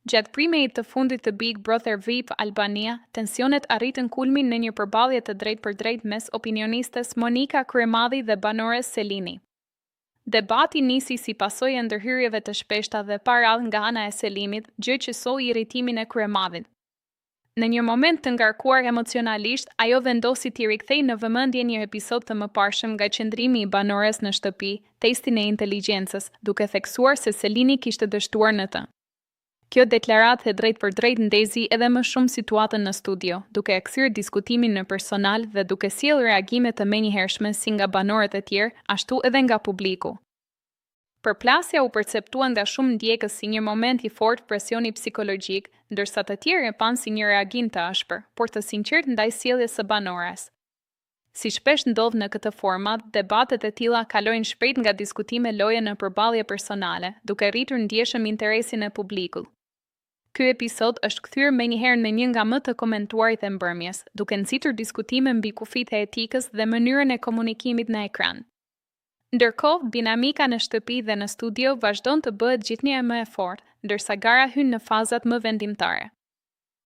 Gjatë primejit të fundit të Big Brother VIP Albania, tensionet arritën kulmin në një përballje të drejtpërdrejtë mes opinionistes Monika Kryemadhi dhe banores Selini. Debati nisi si pasojë e ndërhyrjeve të shpeshta dhe parallë nga ana e Selimit, gjë që solli irritimin e Kryemadhit. Në një moment të ngarkuar emocionalisht, ajo vendosi t'i rikthej në vëmendje një episod të mëparshëm nga qëndrimi i banores në shtëpi, testin e inteligjencës, duke theksuar se Selini kishte dështuar në të. Kjo deklaratë e drejtpërdrejtë ndezi edhe më shumë situatën në studio, duke e kthyer diskutimin në personal dhe duke sjellë reagime të menjëhershme si nga banorët e tjerë, ashtu edhe nga publiku. Përplasja u perceptua nga shumë ndjekës si një moment i fortë presioni psikologjik, ndërsa të tjerë e panë si një reagim të ashpër, por të sinqert ndaj sjelljes së banores. Si shpesh ndodh në këtë format, debatet e tilla kalojnë shpejt nga diskutime loje në përballje personale, duke rritur ndjeshëm interesin e publikut. Ky episod është kthyer menjëherë në një nga më të komentuarit e mbrëmjes, duke nxitur diskutime mbi kufitë e etikës dhe mënyrën e komunikimit në ekran. Ndërkohë, dinamika në shtëpi dhe në studio vazhdon të bëhet gjithnjë më e fortë, ndërsa gara hyn në fazat më vendimtare.